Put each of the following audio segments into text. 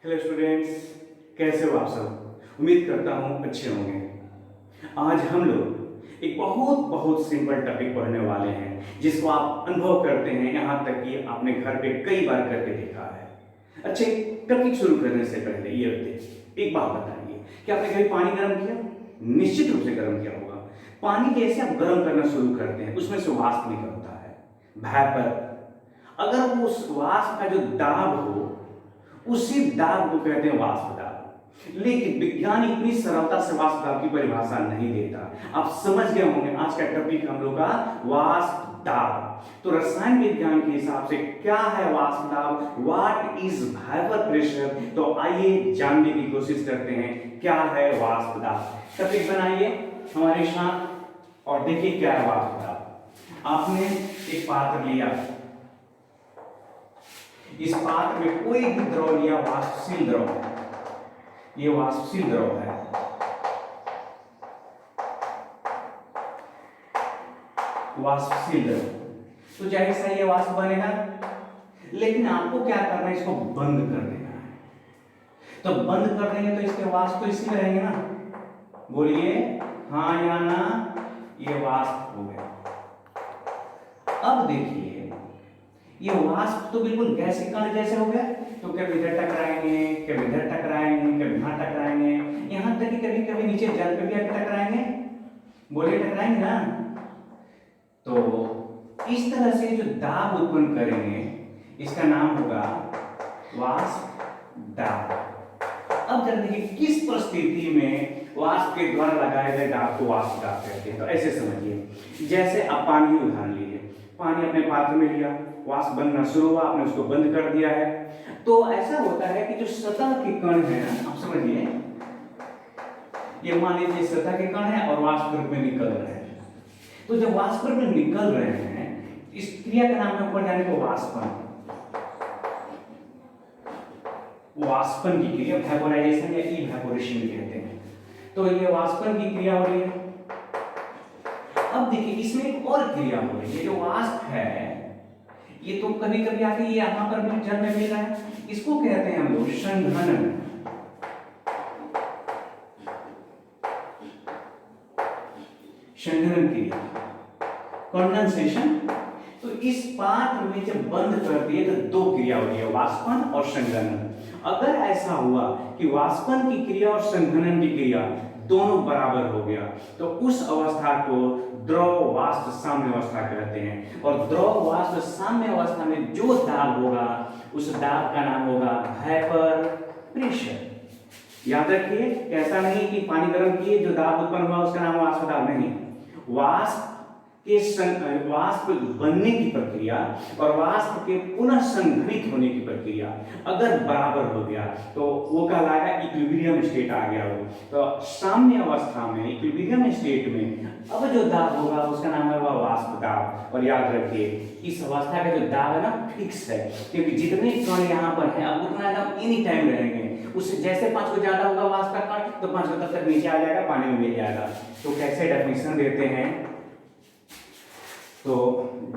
Hello students, कैसे हो आप सब। उम्मीद करता हूँ अच्छे होंगे। आज हम लोग एक बहुत बहुत सिंपल टॉपिक पढ़ने वाले हैं जिसको आप अनुभव करते हैं, यहाँ तक कि आपने घर पे कई बार करके देखा है। अच्छे, टॉपिक शुरू करने से पहले ये एक बात बताइए कि आपने कभी पानी गर्म किया? निश्चित रूप से गर्म किया होगा। पानी जैसे आप गर्म करना शुरू करते हैं उसमें से वाष्प निकलता है, वेपर। अगर वो उस वाष्प का जो दाब हो, उसी दाब को कहते हैं वाष्प दाब। लेकिन विज्ञान इतनी सरलता से वाष्प दाब की परिभाषा नहीं देता। आप समझ गए होंगे आज का टॉपिक हम लोग का वाष्प दाब। तो रसायन विज्ञान के हिसाब से क्या है वाष्प दाब, व्हाट इज वेपर प्रेशर। तो आइए जानने की कोशिश करते हैं क्या है वाष्प दाब। टॉपिक बनाइए हमारे साथ और देखिए क्या है वाष्प दाब। आपने एक पात्र लिया, इस पात्र में कोई भी द्रव लिया, वाष्पशील द्रव, ये वाष्पशील द्रव है। वाष्पशील द्रव तो जाहिर सा ये वाष्प बनेगा, लेकिन आपको क्या करना है, इसको बंद कर देना है। तो बंद कर देंगे तो इसके वाष्प तो इसी में रहेंगे ना। बोलिए हाँ या ना, ये वाष्प हो गया। अब देखिए ये वाष्प तो बिल्कुल गैस के कण जैसे हो गया, तो कभी इधर टकराएंगे, कभी इधर टकराएंगे, कभी यहां टकराएंगे, यहां तक कि कभी कभी नीचे जल पे भी टकराएंगे। बोलिए टकराएंगे ना। तो इस तरह से जो दाब उत्पन्न करेंगे इसका नाम होगा वाष्प दाब। अब जरा देखिए किस परिस्थिति में वाष्प के द्वारा लगाए गए दाब को वाष्प दाब कहते हैं। तो ऐसे समझिए, जैसे आप पानी उदाहरण लीजिए, पानी अपने पात्र में लिया, वाष्प बनना शुरू हुआ, आपने उसको बंद कर दिया है। तो ऐसा होता है कि जो सतह के कण है ना, आप समझिए, ये मान लीजिए सतह के कण है और वाष्प रूप में निकल रहे हैं। तो जब वाष्प रूप में निकल रहे हैं, इस क्रिया का नाम है ऊपर जाने को वाष्पन। वाष्पन की क्रिया वेपोराइजेशन या इवेपोरेशन कहते हैं। तो ये वाष्पन की क्रिया हो रही है। अब देखिए इसमें एक और क्रिया हो रही है। जो वाष्प है ये तो कभी कभी आके ये यहां पर भी जल में मिल रहा है, इसको कहते हैं हम लोग संघनन। संघनन क्रिया, कंडेंसेशन। तो इस पात्र में जब बंद कर दिए तो दो क्रिया हो रही है, वाष्पन और संघनन। अगर ऐसा हुआ कि वाष्पन की क्रिया और संघनन की क्रिया दोनों बराबर हो गया तो उस अवस्था को द्रव वाष्प साम्य अवस्था कहते हैं। और द्रव वाष्प साम्य अवस्था में जो दाब होगा उस दाब का नाम होगा वेपर प्रेशर। याद रखिए, ऐसा नहीं कि पानी गर्म किए जो दाब उत्पन्न हुआ उसका नाम वाष्प दाब नहीं। वाष्प के वाष्प बनने की प्रक्रिया और वाष्प के पुनः संघनित होने की प्रक्रिया अगर बराबर हो गया तो वो कहलाएगा इक्विलिब्रियम स्टेट आ गया हो। तो साम्य अवस्था में, इक्विलिब्रियम स्टेट में अब जो दाब होगा उसका नाम है वाष्प दाब। और याद रखिए इस अवस्था का जो दाब है ना फिक्स है, क्योंकि जितने कण यहाँ पर है अब उतना दाब एनी टाइम रहेंगे। उससे जैसे 5 को ज्यादा होगा वाष्प का कण तो 5 को तब तक नीचे आ जाएगा, पानी में मिल जाएगा। तो कैसे डेफिनेशन देते हैं, तो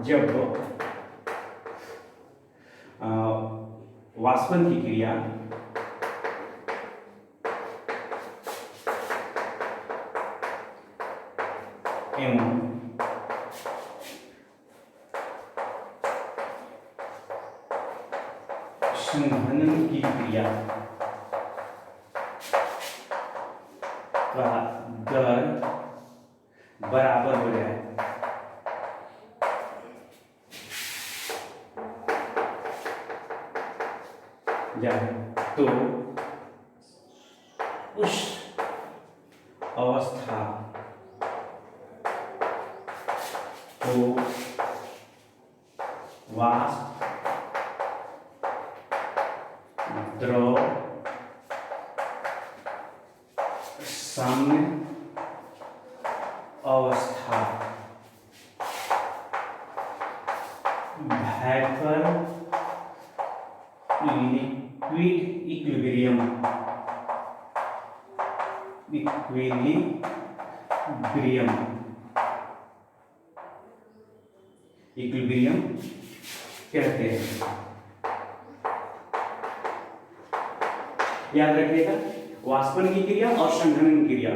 जब वाष्पन की क्रिया एवं संघनन की क्रिया का दर बराबर हो जाए तो उस अवस्था को वाष्प द्रव साम्य अवस्था वेपर लिक्विड इक्विलिब्रियम इक्विलिब्रियम कहते हैं। याद रखिएगा, वाष्पन की क्रिया और संघनन की क्रिया,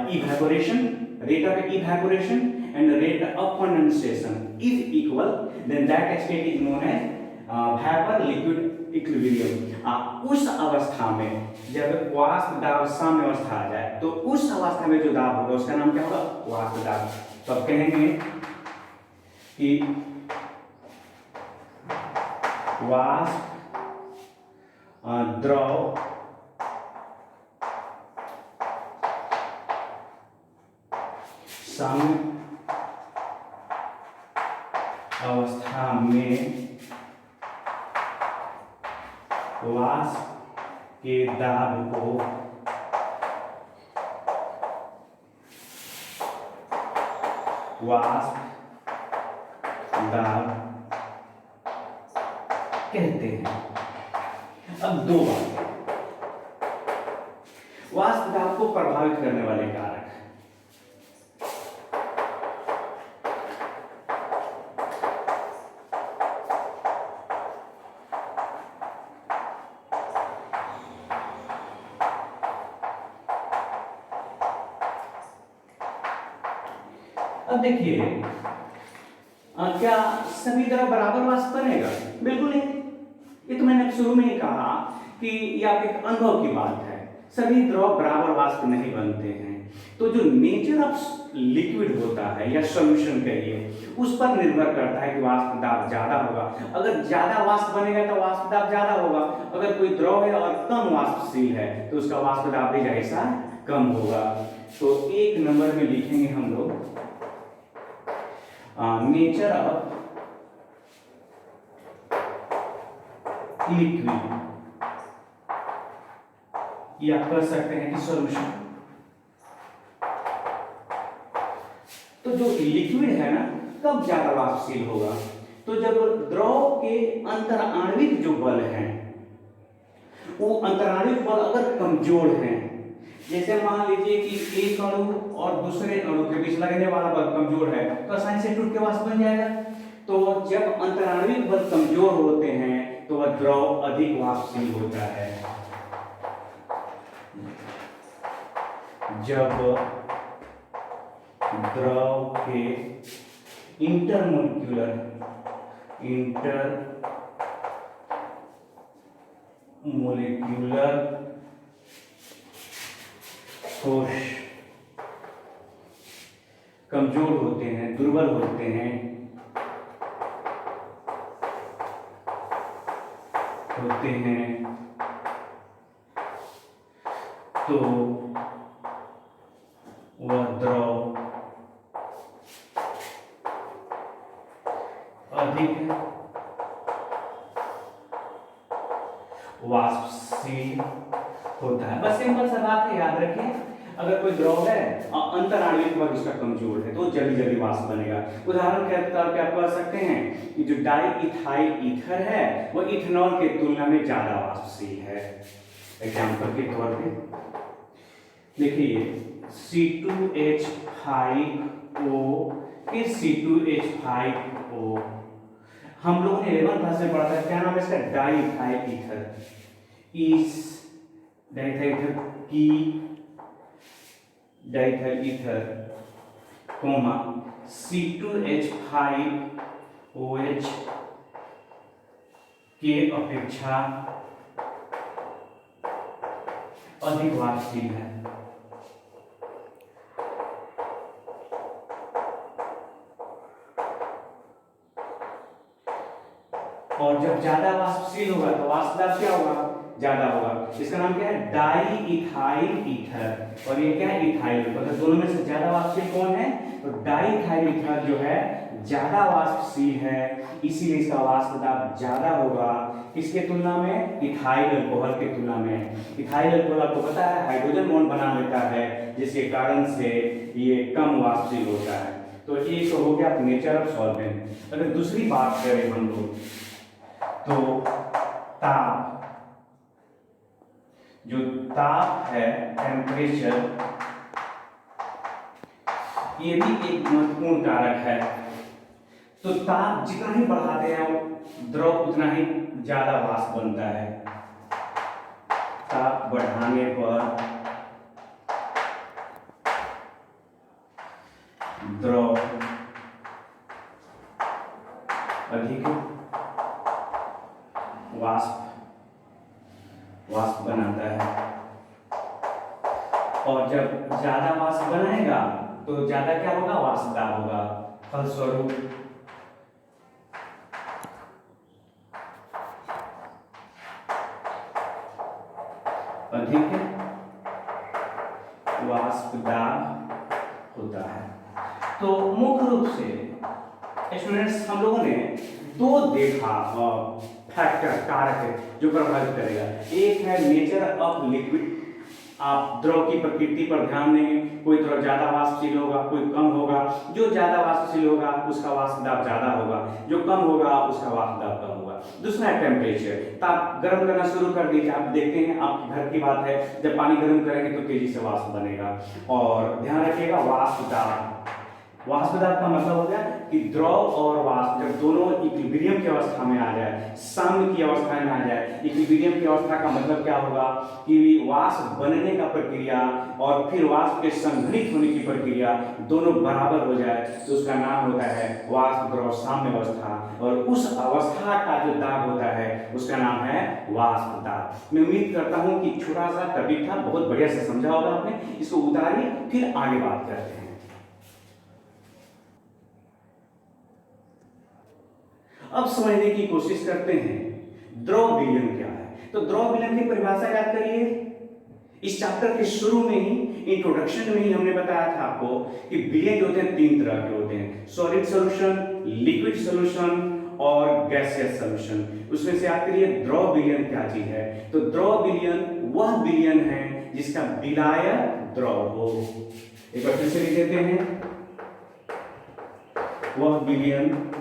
evaporation, rate of evaporation and rate of condensation is equal, then that state is known as vapor liquid equilibrium। उस अवस्था में जब वाष्प दाब साम्य अवस्था आ जाए तो उस अवस्था में जो दाब होगा उसका नाम क्या होगा, वाष्प दाब। तो अब कहेंगे कि वाष्प द्रव साम्य अवस्था में वाष्प के दाब को वाष्प दाब कहते हैं। अब दो बातें, वाष्प दाब को प्रभावित करने वाले कारक। अब देखिए, क्या सभी द्रव बराबर वाष्प बनेगा? बिल्कुल नहीं। ये तो मैंने शुरू में ही कहा कि यह आपके अनुभव की बात है, सभी द्रव बराबर वाष्प नहीं बनते हैं। तो जो नेचर ऑफ लिक्विड होता है या सॉल्यूशन कहिए, उस पर निर्भर करता है कि वाष्प दाब ज्यादा होगा। अगर ज्यादा वाष्प बनेगा तो वाष्प दाब ज्यादा होगा, अगर कोई द्रव है और कम वाष्पशील है तो उसका वाष्प दाब भी जैसा कम होगा। तो एक नंबर में लिखेंगे हम लोग नेचर ऑफ लिक्विड, या कह सकते हैं कि सॉल्यूशन। तो जो लिक्विड है ना, कब ज्यादा वाष्पशील होगा? तो जब द्रव के अंतराण्विक जो बल हैं, वो अंतराण्विक बल अगर कमजोर हैं, जैसे मान लीजिए कि एक अणु और दूसरे अणु के बीच लगने वाला बल कमजोर है तो आसानी से टूट के वाष्प बन जाएगा। तो जब अंतराण्विक बल कमजोर होते हैं तो वह द्रव अधिक वाष्पशील होता है। जब द्रव के इंटरमोलिक्यूलर फोर्स कमजोर होते हैं, दुर्बल होते हैं, तो वह द्रव अधिक वाष्पशील होता है। बस सिंपल सा बात है, याद रखिए। अगर कोई द्रव है और अंतराण्विक बल उसका कमजोर है तो जल्दी जल्दी वाष्प बनेगा। उदाहरण के तौर पे आप कह सकते हैं कि जो डाई इथाइल ईथर है वो इथेनॉल के तुलना में ज्यादा वाष्पशील है। एग्जाम्पल के तौर पे देखिए, C2H5O फिर C2H5O, हम लोगों ने 11th क्लास में पढ़ा था, क्या नाम है इसका? Di ethyl ether. इस डाइथाइल की डाइथाइल ईथर कोमा C2H5OH के अपेक्षा अधिक वाष्पशील है। और जब ज्यादा वाष्पशील होगा तो वाष्प दाब क्या होगा? ज्यादा होगा। इसका नाम क्या है? Di ethyl ether. और ये क्या है? इथाइल। मतलब दोनों में से ज्यादा वाष्पशील कौन है? तो डाई इथाइल ईथर जो है ज्यादा वाष्पशील है, इसीलिए इसका वाष्प दाब ज्यादा होगा। किसके तुलना में? इथाइल अल्कोहल के तुलना में। इथाइल अल्कोहल आपको पता है हाइड्रोजन बॉन्ड बना लेता है, जिसके कारण से ये कम वाष्पशील होता है। तो ये तो हो गया नेचर ऑफ सॉल्वेंट। अगर दूसरी बात करें हम लोग तो ताप, जो ताप है, टेम्परेचर, ये भी एक महत्वपूर्ण कारक है। तो ताप जितना ही बढ़ाते हैं द्रव उतना ही ज्यादा वाष्प बनता है। बढ़ाने पर द्रव अधिक वाष्प बनाता है, और जब ज्यादा वाष्प बनाएगा तो ज्यादा क्या होगा, वाष्प दाब होगा। फलस्वरूप अधिक वाष्प दाब होता है। तो मुख्य रूप से स्टूडेंट्स हम लोगों ने दो देखा फैक्टर, कारक जो प्रभावित करेगा। एक है नेचर ऑफ लिक्विड, आप द्रव की प्रकृति पर ध्यान देंगे, कोई द्रव ज्यादा वाष्पशील होगा, कोई कम होगा। जो ज्यादा वाष्पशील होगा उसका वाष्प दाब ज्यादा होगा, जो कम होगा उसका वाष्प दाब कम होगा। दूसरा है टेम्परेचर, तो आप गर्म करना शुरू कर दीजिए। आप देखते हैं, आपके घर की बात है, जब पानी गर्म करेंगे तो तेजी से वाष्प बनेगा। और ध्यान रखिएगा वाष्प दाब, वाष्प दाब का मतलब हो गया कि द्रव और वाष्प जब दोनों इक्विलिब्रियम की अवस्था में आ जाए, साम्य की अवस्था में आ जाए। इक्विलिब्रियम की अवस्था का मतलब क्या होगा कि वाष्प बनने का प्रक्रिया और फिर वाष्प के संघनित होने की प्रक्रिया दोनों बराबर हो जाए, तो उसका नाम होता है वाष्प द्रव साम्य अवस्था। और उस अवस्था का जो दाब होता है उसका नाम है वाष्प दाब। मैं उम्मीद करता हूं कि छोटा सा टॉपिक था, बहुत बढ़िया से समझा होगा आपने। इसको उतारिए, फिर आगे बात करते हैं। अब समझने की कोशिश करते हैं द्रव विलयन क्या है। तो द्रव विलयन की परिभाषा याद करिए। इस चैप्टर के शुरू में ही, इंट्रोडक्शन में ही हमने बताया था आपको कि विलयन जो होते हैं तीन तरह के होते हैं, सॉलिड सॉल्यूशन, लिक्विड सॉल्यूशन और गैसियस सॉल्यूशन। उसमें से याद करिए द्रव विलयन क्या चीज है। तो द्रव विलयन वह विलयन है जिसका विलायक द्रव हो। एक बार फिर से लिख देते हैं, वह विलयन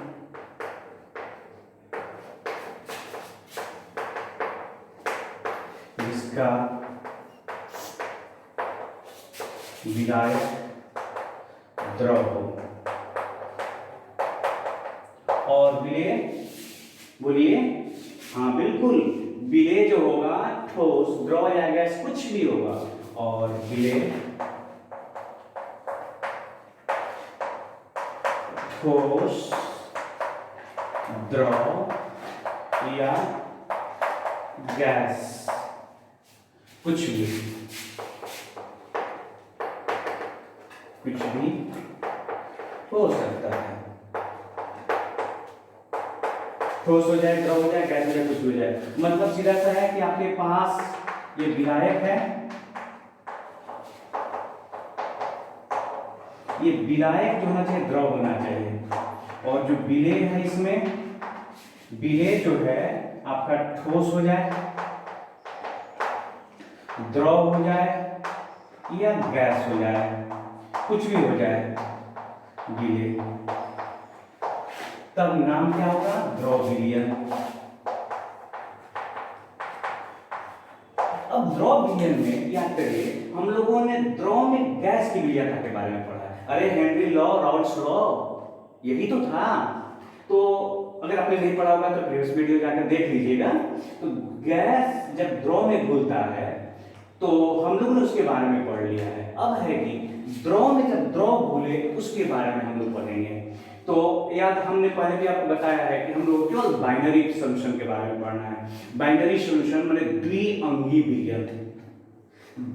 जिसका विलायक द्रव हो। और विलेय बोलिए, हाँ बिल्कुल, विलेय जो होगा ठोस, द्रव या गैस कुछ भी होगा। और विलेय ठोस, द्रव या गैस कुछ भी हो सकता है। ठोस हो जाए, द्रव हो जाए, गैस हो जाए, कुछ हो जाए। मतलब सीधा सा है कि आपके पास ये विलायक है, ये विलायक जो होना चाहिए द्रव होना चाहिए। और जो विलेय है, इसमें विलेय जो है आपका ठोस हो जाए, द्रव हो जाए या गैस हो जाए, कुछ भी हो जाए विलेय, तब नाम क्या होगा, द्रव विलयन। अब द्रव विलयन में याद करिए, हम लोगों ने द्रव में गैस की विलयनता के बारे में पढ़ा है। अरे हेनरी लॉ, राउल्ट्स लॉ, यही तो था। तो अगर आपने नहीं पढ़ा होगा तो प्रीवियस वीडियो जाकर देख लीजिएगा। तो गैस जब द्रव में घुलता है तो हम लोगों ने उसके बारे में पढ़ लिया है। अब है कि द्रव में जब द्रव घुले उसके बारे में हम लोग पढ़ेंगे। तो याद, हमने पहले भी आपको बताया है कि हम लोग केवल बाइनरी सॉल्यूशन के बारे में पढ़ना है। बाइनरी सॉल्यूशन माने द्विअंगी विलयन।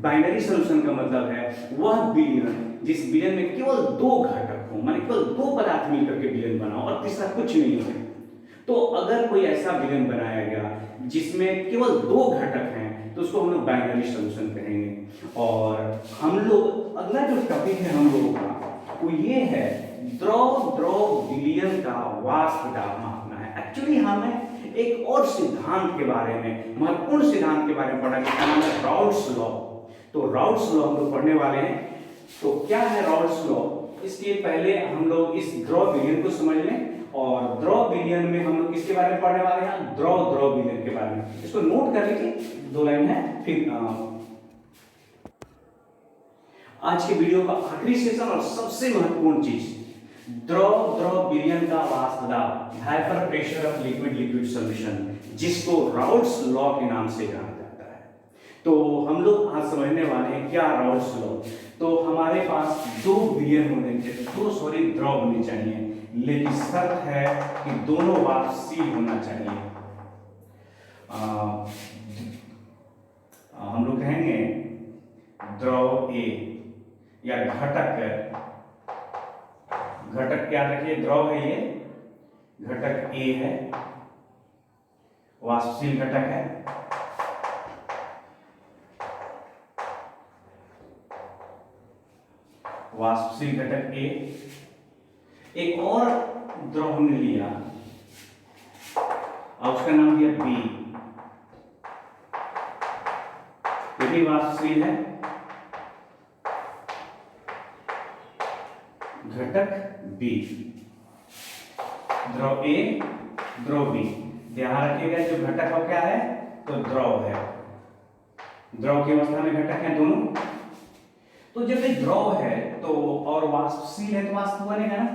बाइनरी सॉल्यूशन का मतलब है वह विलयन जिस विलयन में केवल दो घटक हो, माने केवल दो पदार्थ मिलकर के विलयन बना और तीसरा कुछ नहीं हो। तो अगर कोई ऐसा विलयन बनाया गया जिसमें केवल दो घटक हैं तो उसको हम लोग बाइनरी सॉल्यूशन कहेंगे। और हम लोग अगला जो टॉपिक है हम लोगों का वो ये है द्रव विलयन का वाष्प दाब मापना है। एक्चुअली हमें एक और सिद्धांत के बारे में, महत्वपूर्ण सिद्धांत के बारे में पढ़ा जिसका नाम है राउल्ट्स लॉ। तो राउल्ट्स लॉ हम लोग पढ़ने वाले हैं। तो क्या है राउल्ट्स लॉ, इसके पहले हम लोग इस द्रव विलयन को समझ लें। और द्रव विलयन में हम लोग किसके बारे में पढ़ने वाले हैं, द्रव विलयन के बारे में। इसको नोट कर लीजिए, दो लाइन है। फिर आज के वीडियो का आखिरी सेशन और सबसे महत्वपूर्ण चीज, द्रव विलयन का वाष्प दाब, hyper pressure of liquid solution, जिसको राउल्ट्स लॉ के नाम से जाना जाता है। तो हम लोग आज समझने वाले हैं क्या राउल्ट्स लॉ। तो हमारे पास दो विलियन होने चाहिए, द्रव होने चाहिए, लेकिन शर्त है कि दोनों वाष्पशील होना चाहिए। हम लोग कहेंगे द्रव ए या घटक याद रखिए, द्रव है ये, घटक ए है, वाष्पशील घटक है, वाष्पशील घटक ए। एक और द्रव हमने लिया और उसका नाम दिया बी, ये भी वाष्पशील है, घटक बी। द्रव ए, द्रव बी। ध्यान रखिएगा जो घटक हो क्या है, तो द्रव है, द्रव की अवस्था में घटक है दोनों। तो जब ये द्रव है तो और वाष्पशील है तो वाष्प बनेगा ना,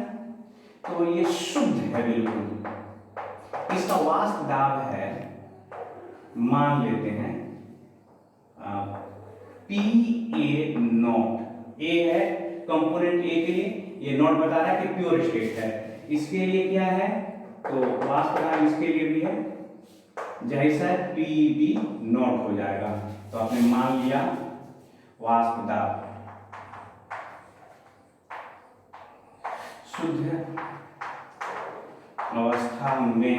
तो ये शुद्ध है बिल्कुल। इसका वाष्प दाब है, मान लेते हैं Pa0। ए है कंपोनेंट ए के लिए, ये नॉट बता रहा है कि प्योर स्टेट है। इसके लिए क्या है, तो वाष्प दाब इसके लिए भी है, जाहिर सा Pb0 हो जाएगा। तो आपने मान लिया वाष्प दाब शुद्ध अवस्था में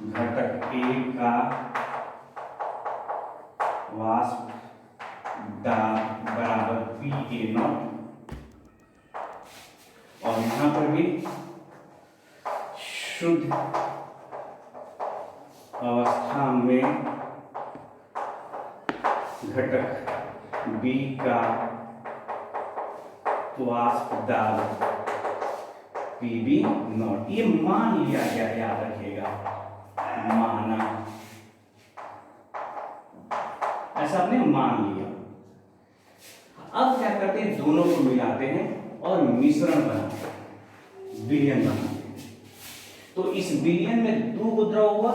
घटक ए का वाष्प दाब बराबर Pa0, और यहां पर भी शुद्ध अवस्था में घटक बी का वाष्प दाब Pb0। ये मान लिया गया, याद रखिएगा, माना, ऐसा आपने मान लिया। अब क्या करते हैं, दोनों को मिलाते हैं और मिश्रण बनाते हैं, विलयन बनाते हैं। तो इस विलयन में दो को द्रव हुआ,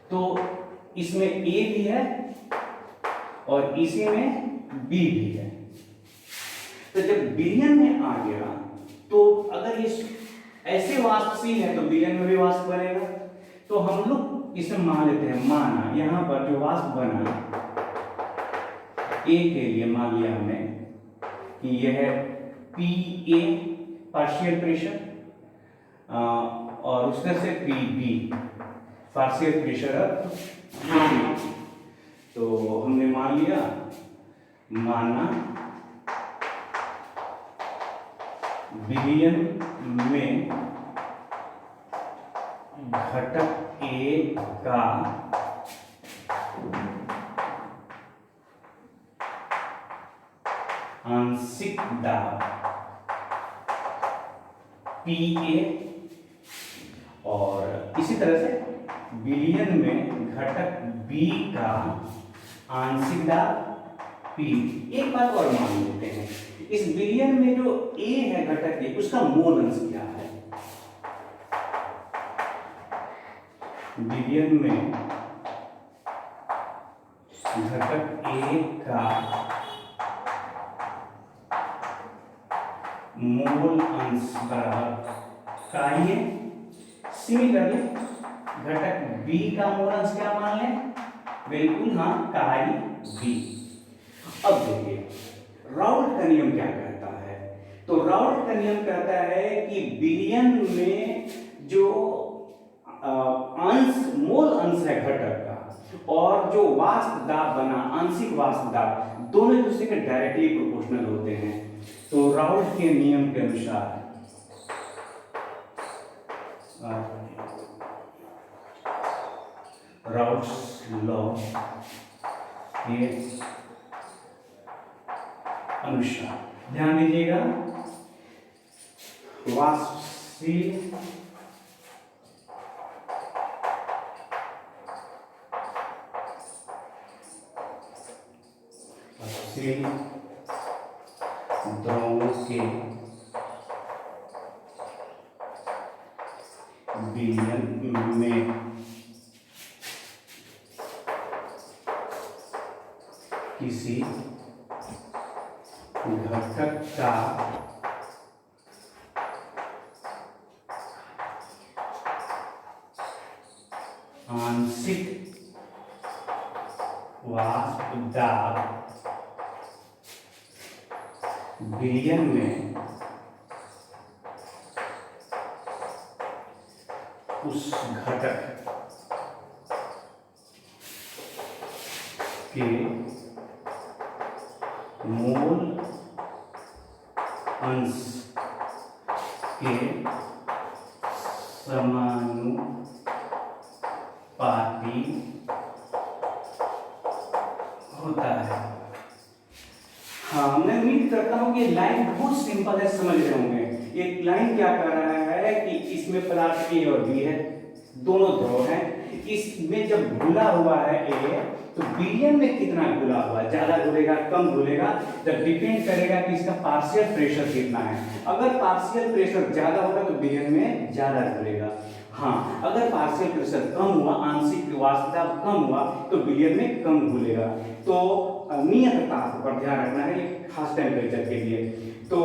तो इसमें A भी है और इसी में B भी है। तो जब विलयन में आ गया तो अगर ये ऐसे वाष्पशील है तो विलयन में भी वाष्प बनेगा। तो हम लोग इसे मान लेते हैं, माना यहां पर जो वाष्प बना A के लिए मान लिया हमने कि यह Pa पार्शियल प्रेशर और उसमें से Pb पार्शियल प्रेशर। तो हमने मान लिया, माना विलयन में घटक ए का आंशिक दाब Pa, और इसी तरह से विलयन में घटक B का आंशिक दाब P। एक बात और मान लेते हैं, इस विलयन में जो A है घटक A, उसका मोल अंश क्या है। विलयन में घटक A का मोल अंश बराबर काइए, सिमिलरली घटक B का मोल अंश क्या मान लें, बिल्कुल हाँ, काई B। अब देखिए राउल्ट का नियम क्या कहता है। तो राउल्ट का नियम कहता है कि विलयन में जो अंश, मोल अंश है घटक का, और जो वाष्प दाब बना, आंशिक वाष्प दाब, दोनों एक दूसरे के डायरेक्टली प्रोपोर्शनल होते हैं। तो राउल्ट के नियम के अनुसार राउल्ट्स लॉ के अनुसार ध्यान दीजिएगा, वाष्पशील द्रवों के विलयन में किसी घटक का आंशिक वाष्प दाब विलयन में उस घटक के मोल अंश के समानुपाती होता है। हाँ, मैं उम्मीद करता हूं कि लाइन बहुत सिंपल है, समझ रहे होंगे। ये लाइन क्या कर रहा है कि इसमें पदार्थ ए और बी है, दोनों ध्रुव हैं। इसमें जब घुला हुआ है ए, तो विलयन में कितना घुला हुआ है, ज्यादा घुलेगा कम घुलेगा, जब डिपेंड करेगा कि इसका पार्शियल प्रेशर कितना है। अगर पार्शियल प्रेशर ज्यादा होगा तो विलयन में ज्यादा घुलेगा। हाँ, अगर पार्शियल प्रेशर कम हुआ, आंशिक वाष्प दाब कम हुआ, तो विलयन में कम घुलेगा। तो नियत ताप पर ध्यान रखना है, ये खास टेम्परेचर के लिए। तो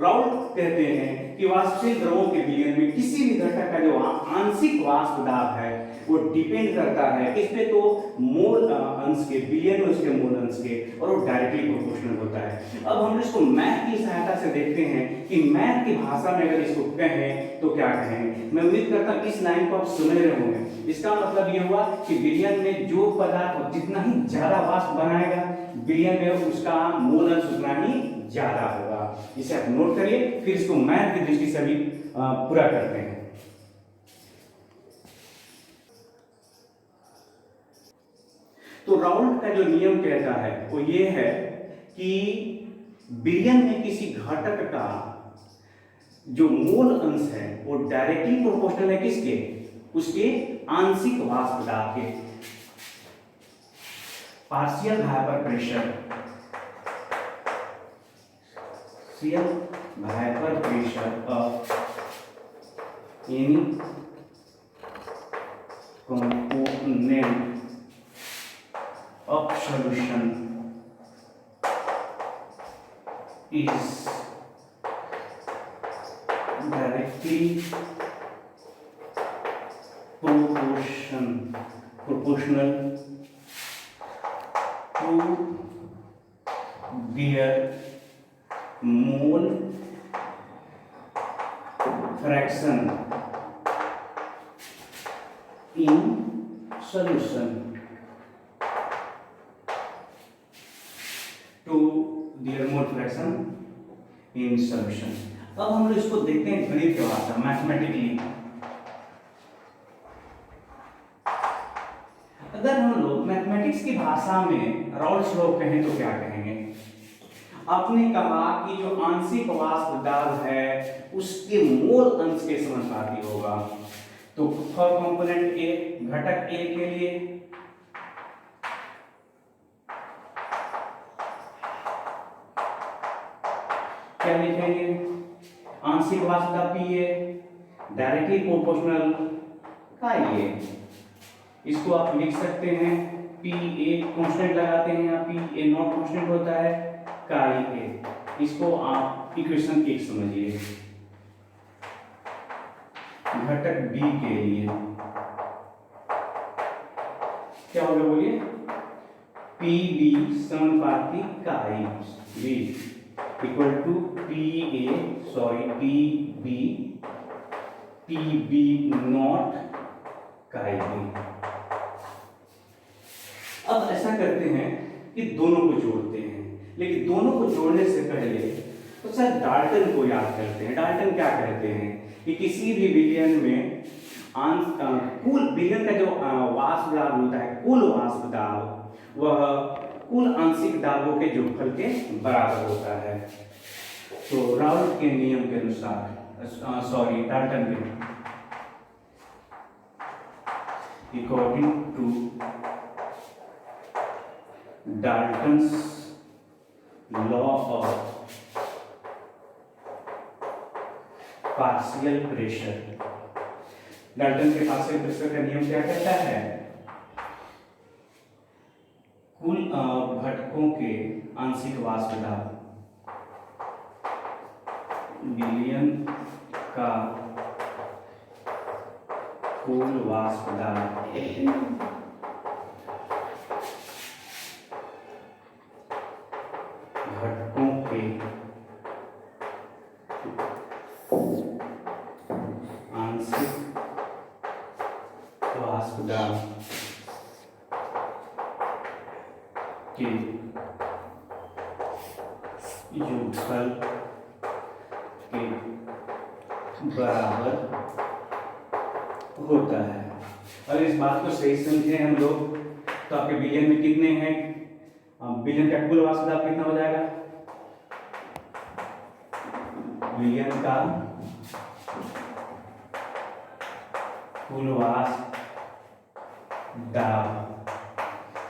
राउल्ट कहते हैं कि वाष्पशील द्रवों के विलयन में किसी भी घटक का जो आंशिक वाष्प दाब है वो डिपेंड करता है किस पे, तो मोल अंश के, विलयन में उसके मोल अंश के, और वो डायरेक्टली प्रोपोर्शनल होता है। अब हम इसको मैथ की सहायता से देखते हैं कि मैथ की भाषा में अगर इसको कहें तो क्या कहेंगे। मैं उम्मीद करता हूं इस लाइन को आप समझ रहे होंगे। इसका मतलब ये हुआ कि विलयन में जो पदार्थ जितना ही ज्यादा वाष्प बनाएगा, विलयन में उसका मोल अंश उतना ही ज्यादा होगा। इसे आप नोट करिए, फिर इसको मैथ की दृष्टि से भी पूरा करते हैं। तो राउल्ट का जो नियम कहता है वो ये है कि विलयन में किसी घटक का जो मोल अंश है वो डायरेक्टली प्रोपोर्शनल है किसके, उसके आंशिक वाष्प दाब के। Partial vapour pressure, vapour pressure of any component of solution is directly proportional to their mole fraction in solution, to their mole fraction in solution। अब हम लोग इसको देखते हैं गणित की भाषा, मैथमेटिकली। अगर हम लोग मैथमेटिक्स की भाषा में राउल्ट्स लॉ कहें तो क्या कहेंगे। आपने कहा कि जो आंशिक वाष्प दाब है उसके मोल अंश के समानुपाती होगा। तो फॉर कंपोनेंट ए, घटक ए के लिए क्या लिखेंगे, आंशिक वाष्प दाब पी ए डायरेक्टली प्रोपोर्शनल का ये। इसको आप लिख सकते हैं पी ए कांस्टेंट लगाते हैं, या पी ए नॉट कांस्टेंट होता है का ए। इसको आप इक्वेशन 1 समझिए। घटक बी के लिए क्या होगा बोलिए, पी बी समानुपाती का B equal to P B naught chi B. अब ऐसा करते हैं कि दोनों को जोड़ते हैं, लेकिन दोनों को जोड़ने से पहले तो सर डाल्टन को याद करते हैं। डाल्टन क्या कहते हैं कि किसी भी विलयन में कुल विलयन का जो वाष्प दाब होता है, कुल वाष्प दाब, वह कुल आंशिक दाबों के जोगफल के बराबर होता है। तो राउल्ट के नियम के अनुसार, डाल्टन के, according to Dalton's law of partial pressure, Dalton के पार्शियल प्रेशर का नियम क्या कहता है? कुल घटकों के आंशिक वाष्प दाब, विलयन का कुल वाष्प दाब घटकों के आंशिक वाष्प दाब के योगफल के बराबर होता है। और इस बात को सही समझे हम लोग तो आपके विलयन में कितने हैं, विलयन का कुल वाष्प दाब कितना हो जाएगा? विलयन का कुल वाष्प दाब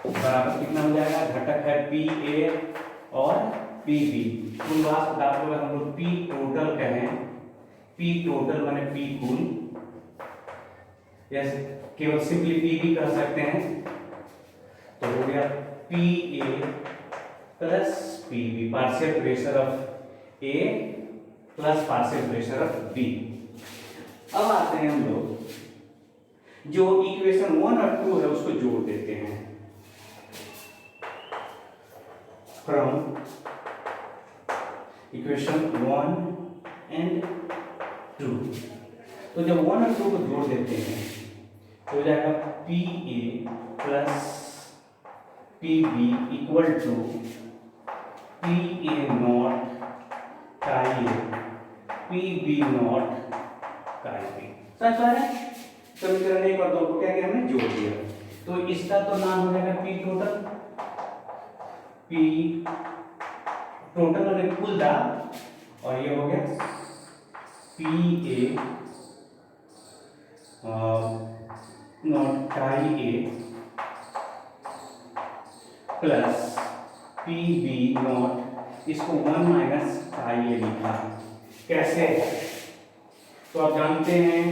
बराबर कितना हो जाएगा? घटक है पी ए और पी बी। कुल वाष्प दाब को अगर हम लोग पी टोटल कहें, पी टोटल माने पी कुल, या केवल सिंपली पी बी कह सकते हैं, तो हो गया P A plus P B, partial pressure of A plus partial pressure of B. अब आते हैं हम लोग जो इक्वेशन 1 और 2 है उसको जोड़ देते हैं। फ्रॉम इक्वेशन 1 एंड 2, तो जब 1 और 2 को जोड़ देते हैं तो हो जाएगा P A plus P B equal to P A naught chi A P B naught chi B. समझ पा रहे हैं? समीकरण 1 और 2 को क्या किया हमने? जोड़ दिया। तो इसका तो नाम हो जाएगा पी टोटल, पी टोटल और कुल दाब, और ये हो गया P A naught chi A plus P B not, इसको 1 माइनस काई ए लिखा। कैसे? तो आप जानते हैं,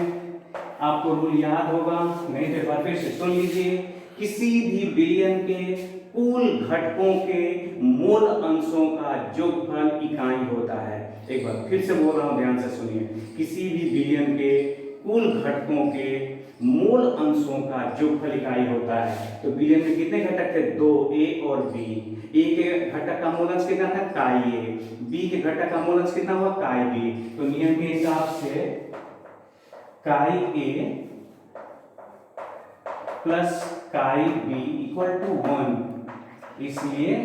आपको रूल याद होगा, नहीं तो एक बार फिर से सुन लीजिए। किसी भी विलयन के कुल घटकों के मोल अंशों का योगफल इकाई होता है। एक बार फिर से बोल रहा हूं, ध्यान से सुनिए। किसी भी विलयन के कुल घटकों के मोल अंशों का योगफल इकाई होता है। तो विलयन में कितने घटक थे? 2, ए और बी। ए के घटक का मोल अंश कितना था? काई ए। बी के घटक का मोल अंश कितना हुआ? काई बी। तो नियम के हिसाब से chi A plus chi B equal to 1, इसलिए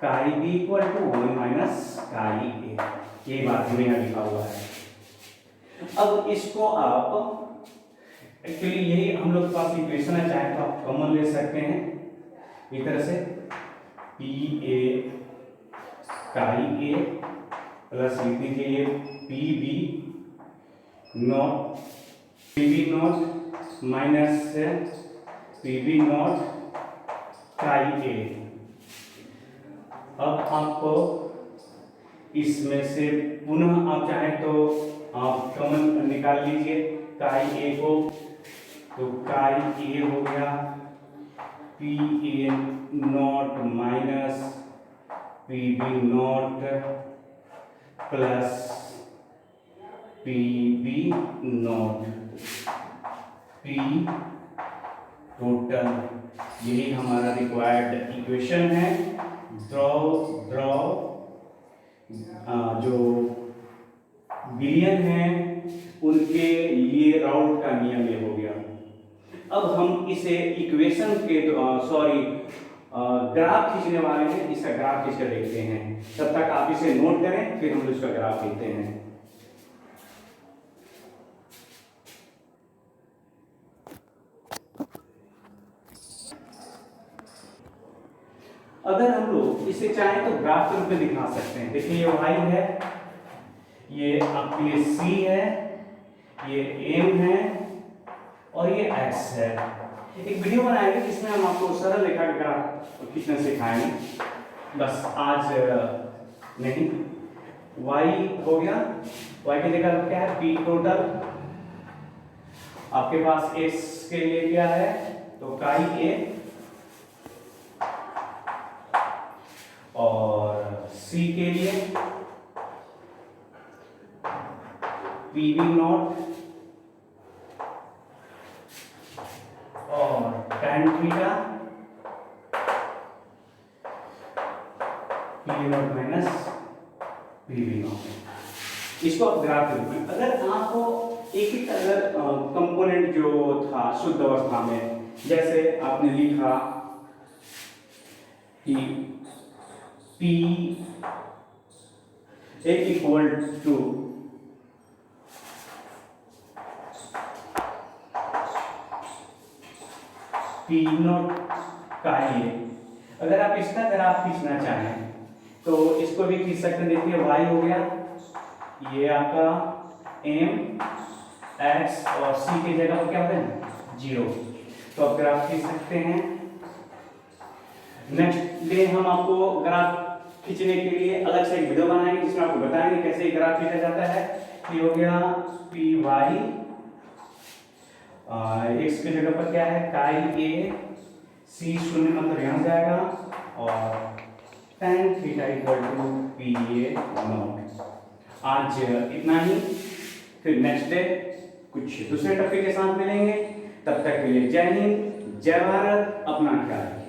काई बी इक्वल टू 1 माइनस काई ए। ये बात हमने यहां लिखा हुआ है। अब इसको आप एक्चुअली यही हम लोग के पास इक्वेशन है, चाहे तो आप कॉमन ले सकते हैं इस तरह से, पी ए काई ए प्लस लिख दीजिए P B naught, P B naught minus P B naught chi A. अब आपको इसमें से पुनः आप चाहें तो आप कॉमन निकाल लीजिए काई ए को, तो काई ए हो गया P A naught minus P B naught plus P B naught, P total. यही हमारा रिक्वायर्ड इक्वेशन है। ड्रॉ जो विलयन है उनके लिए राउल्ट का नियम ये हो गया। अब हम इसे इक्वेशन के ग्राफ खींचने वाले हैं, इसका ग्राफ खींच कर देखते हैं। तब तक आप इसे नोट करें, फिर हम इसका ग्राफ खींचते हैं। अगर हम लोग इसे चाहें तो ग्राफ के रूप में दिखा सकते हैं। देखिए ये y है, ये आपके लिए c है, ये m है और ये x है। एक वीडियो बनाएंगे जिसमें हम आपको सरल रेखा का ग्राफ खींचना सिखाएंगे। बस आज नहीं, y हो गया, y की जगह क्या है? p टोटल आपके पास एक्स के लिए क्या है, तो काई ए, और सी के लिए पी वी नॉट, और tan theta P V not minus P V not. इसको आप ग्राफ के रूप में, अगर आपको एक ही अगर कंपोनेंट जो था शुद्ध अवस्था में, जैसे आपने लिखा कि P A equal to P naught का ये, अगर आप इसका ग्राफ खींचना चाहें तो इसको भी खींच सकते हैं। देखिए y हो गया, ये आपका m x और c की जगह पर क्या होता है 0, तो आप ग्राफ खींच सकते हैं। नेक्स्ट डे हम आपको ग्राफ खींचने के लिए अलग से एक वीडियो बनाएंगे जिसमें आपको बताएंगे कैसे ग्राफ खींचा जाता है। ये हो गया पी वाई, एक्स की जगह पर क्या है काई ए, सी शून्य मतलब यहाँ जाएगा, और tan theta equal to P A naught. आज इतना ही, फिर नेक्स्ट डे कुछ दूसरे टॉपिक के साथ मिलेंगे। तब तक के लिए जय हिंद, जय भारत, अपना ख्याल रखिए।